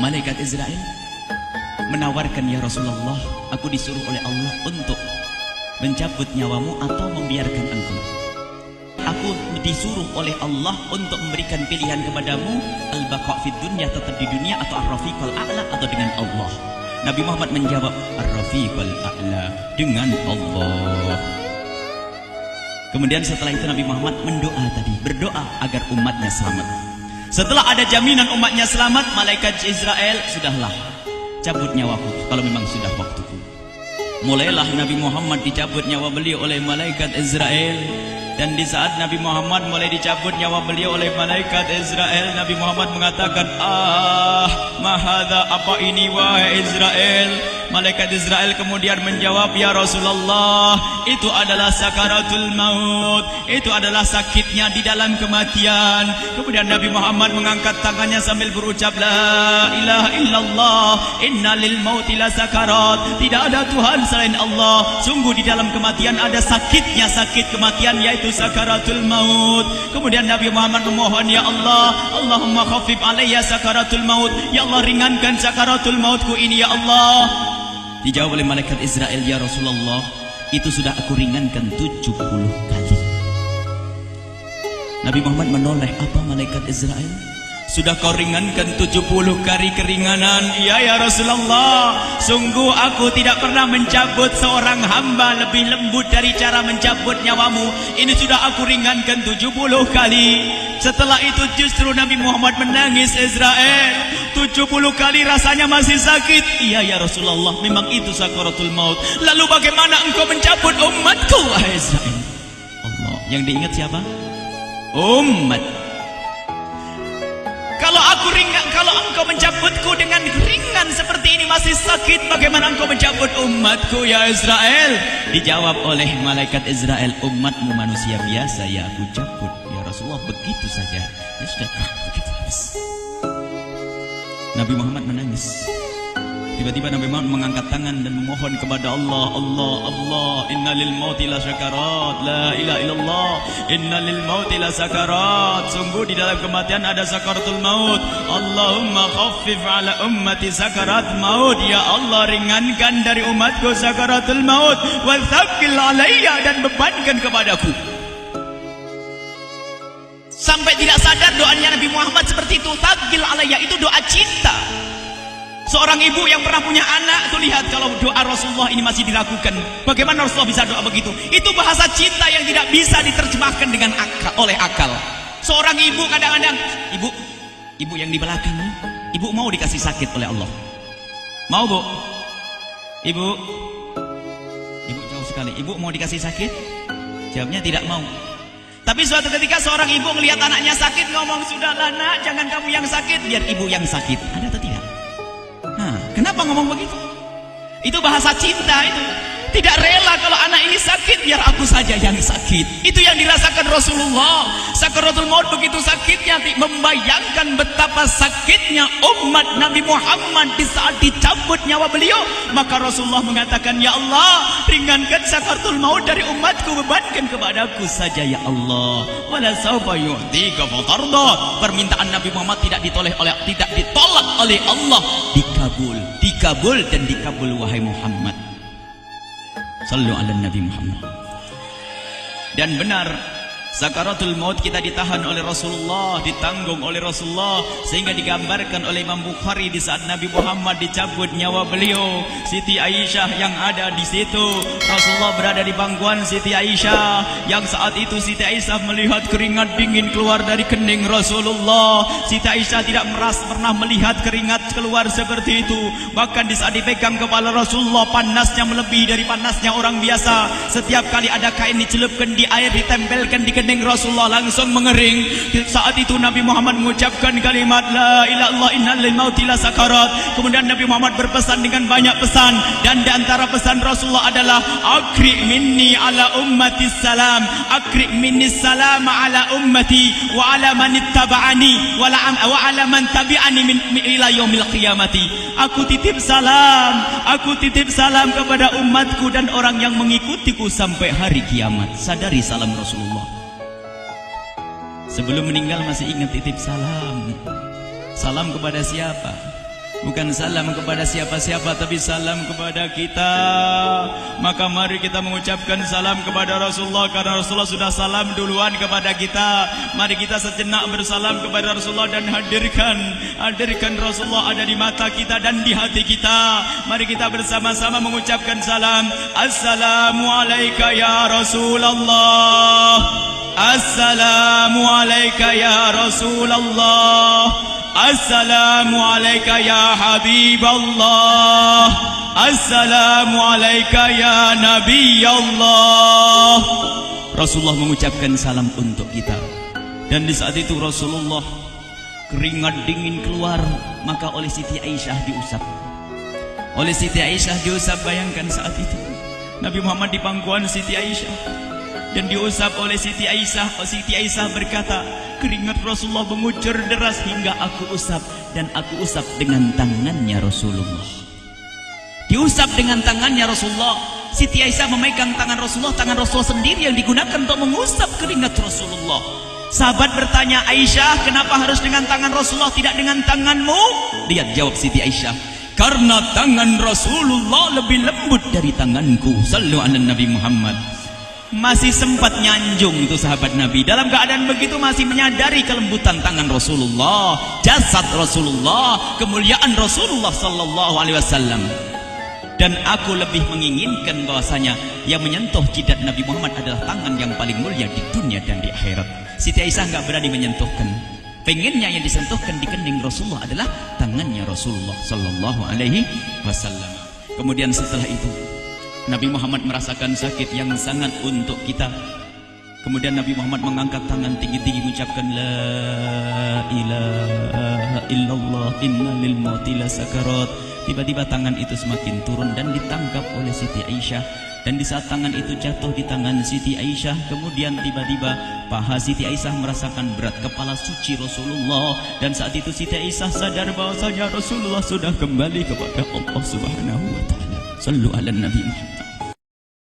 malaikat Israel menawarkan, ya Rasulullah, aku disuruh oleh Allah untuk mencabut nyawamu atau membiarkan engkau. Aku disuruh oleh Allah untuk memberikan pilihan kepadamu, al-baqa' fid dunya, tetap di dunia, atau ar-rafiqal a'la, atau dengan Allah. Nabi Muhammad menjawab, ar-rafiqal a'la, dengan Allah. Kemudian setelah itu Nabi Muhammad berdoa agar umatnya selamat. Setelah ada jaminan umatnya selamat, malaikat Israel, sudahlah, cabut nyawaku kalau memang sudah waktuku. Mulailah Nabi Muhammad dicabut nyawa beliau oleh malaikat Israel. Dan di saat Nabi Muhammad mulai dicabut nyawa beliau oleh malaikat Israel, Nabi Muhammad mengatakan, mahadha, apa ini wahai Israel? Malaikat Israel kemudian menjawab, ya Rasulullah, itu adalah sakaratul maut, itu adalah sakitnya di dalam kematian. Kemudian Nabi Muhammad mengangkat tangannya sambil berucap, la ilaha illallah, inna lil mauti la sakarat, tidak ada Tuhan selain Allah, sungguh di dalam kematian ada sakitnya, sakit kematian, yaitu sakaratul maut. Kemudian Nabi Muhammad memohon, ya Allah, Allahumma khafif alayya sakaratul maut, ya Allah, ringankan sakaratul mautku ini, ya Allah. Dijawab oleh malaikat Israel, ya Rasulullah, itu sudah aku ringankan 70 kali. Nabi Muhammad menoleh, apa malaikat Israel? Sudah kau ringankan 70 kali keringanan? Iya ya Rasulullah, sungguh aku tidak pernah mencabut seorang hamba lebih lembut dari cara mencabut nyawamu. Ini sudah aku ringankan 70 kali. Setelah itu justru Nabi Muhammad menangis, Israel, 70 kali rasanya masih sakit. Iya ya Rasulullah, memang itu sakaratul maut. Lalu bagaimana engkau mencabut umatku, wahai Israel? Allah, yang diingat siapa? Umat. Kalau engkau mencabutku dengan ringan seperti ini masih sakit, bagaimana engkau mencabut umatku, ya Israel? Dijawab oleh malaikat Israel, umatmu manusia biasa, ya aku cabut. Ya Rasulullah, begitu saja. Ya sudah, begitu habis. Nabi Muhammad menangis. Tiba-tiba Nabi Muhammad mengangkat tangan dan memohon kepada Allah, Allah, inna lil mauti la sakarat, la ilaha illallah, inna lil mauti la sakarat, sungguh di dalam kematian ada sakaratul maut. Allahumma khaffif ala ummati sakarat maut, ya Allah, ringankan dari umatku sakaratul maut, wa thaqqil alayya, dan bebankan kepadaku. Sampai tidak sadar doanya Nabi Muhammad seperti itu. Thaqqil alayya itu doa cinta. Seorang ibu yang pernah punya anak, tuh lihat kalau doa Rasulullah ini masih dilakukan. Bagaimana Rasulullah bisa doa begitu? Itu bahasa cinta yang tidak bisa diterjemahkan dengan oleh akal. Seorang ibu kadang-kadang, ibu yang di belakang, ibu mau dikasih sakit oleh Allah? Mau, Bu? Ibu jauh sekali. Ibu mau dikasih sakit? Jawabnya tidak mau. Tapi suatu ketika seorang ibu melihat anaknya sakit, ngomong, sudahlah nak, jangan kamu yang sakit, biar ibu yang sakit. Ada atau tidak? Kenapa ngomong begitu? Itu bahasa cinta itu. Tidak rela kalau anak ini sakit, biar aku saja yang sakit. Itu yang dirasakan Rasulullah. Sakaratul maut begitu sakitnya, membayangkan betapa sakitnya umat Nabi Muhammad di saat dicabut nyawa beliau. Maka Rasulullah mengatakan, ya Allah, ringankan sakaratul maut dari umatku, bebankan kepadaku saja, ya Allah. Wala sawfa yu'tika fatarda. Permintaan Nabi Muhammad tidak ditolak oleh Allah, dikabul dan dikabul, wahai Muhammad. Sallu ala Nabi Muhammad. Dan benar, sakaratul maut kita ditahan oleh Rasulullah, ditanggung oleh Rasulullah, sehingga digambarkan oleh Imam Bukhari di saat Nabi Muhammad dicabut nyawa beliau, Siti Aisyah yang ada di situ. Rasulullah berada di pangkuan Siti Aisyah, yang saat itu Siti Aisyah melihat keringat dingin keluar dari kening Rasulullah. Siti Aisyah tidak pernah melihat keringat keluar seperti itu. Bahkan di saat dipegang kepala Rasulullah, panasnya melebihi dari panasnya orang biasa. Setiap kali ada kain dicelupkan di air, ditempelkan di kening Rasulullah, langsung mengering. Saat itu Nabi Muhammad mengucapkan kalimat la ilaha illallah, innal lil mauti la sakarat. Kemudian Nabi Muhammad berpesan dengan banyak pesan, dan di antara pesan Rasulullah adalah akri minni ala ummati salam, akri minni salam ala ummati wa ala man ittaba'ani wa ala man tabi'ani min ila yaumil qiyamati. Aku titip salam kepada umatku dan orang yang mengikutiku sampai hari kiamat. Sadari salam Rasulullah. Sebelum meninggal masih ingat titip salam. Salam kepada siapa? Bukan salam kepada siapa-siapa, tapi salam kepada kita. Maka mari kita mengucapkan salam kepada Rasulullah, karena Rasulullah sudah salam duluan kepada kita. Mari kita sejenak bersalam kepada Rasulullah dan hadirkan Rasulullah ada di mata kita dan di hati kita. Mari kita bersama-sama mengucapkan salam. Assalamualaikum ya Rasulullah. Assalamualaikum ya Rasulullah. Assalamualaikum ya Habiballah. Assalamualaikum ya Nabi Allah. Rasulullah mengucapkan salam untuk kita. Dan di saat itu Rasulullah keringat dingin keluar, maka oleh Siti Aisyah diusap. Oleh Siti Aisyah diusap, bayangkan saat itu Nabi Muhammad di pangkuan Siti Aisyah dan diusap oleh Siti Aisyah. Siti Aisyah berkata, keringat Rasulullah mengucur deras hingga aku usap, dan aku usap dengan tangannya Rasulullah. Diusap dengan tangannya Rasulullah. Siti Aisyah memegang tangan Rasulullah sendiri yang digunakan untuk mengusap keringat Rasulullah. Sahabat bertanya, Aisyah, kenapa harus dengan tangan Rasulullah tidak dengan tanganmu? Lihat jawab Siti Aisyah, karena tangan Rasulullah lebih lembut dari tanganku. Sallu ala Nabi Muhammad. Masih sempat nyanjung itu sahabat Nabi. Dalam keadaan begitu masih menyadari kelembutan tangan Rasulullah, jasad Rasulullah, kemuliaan Rasulullah sallallahu alaihi wasallam. Dan aku lebih menginginkan bahwasanya yang menyentuh jidat Nabi Muhammad adalah tangan yang paling mulia di dunia dan di akhirat. Siti Aisyah enggak berani menyentuhkan. Pengennya yang disentuhkan di kening Rasulullah adalah tangannya Rasulullah sallallahu alaihi wasallam. Kemudian setelah itu Nabi Muhammad merasakan sakit yang sangat untuk kita. Kemudian Nabi Muhammad mengangkat tangan tinggi-tinggi mengucapkan la ilaha illallah inna lil mauti lasakarat. Tiba-tiba tangan itu semakin turun dan ditangkap oleh Siti Aisyah. Dan di saat tangan itu jatuh di tangan Siti Aisyah, kemudian tiba-tiba paha Siti Aisyah merasakan berat kepala suci Rasulullah. Dan saat itu Siti Aisyah sadar bahwasanya Rasulullah sudah kembali kepada Allah Subhanahu wa taala. Sallu ala Nabi Muhammad.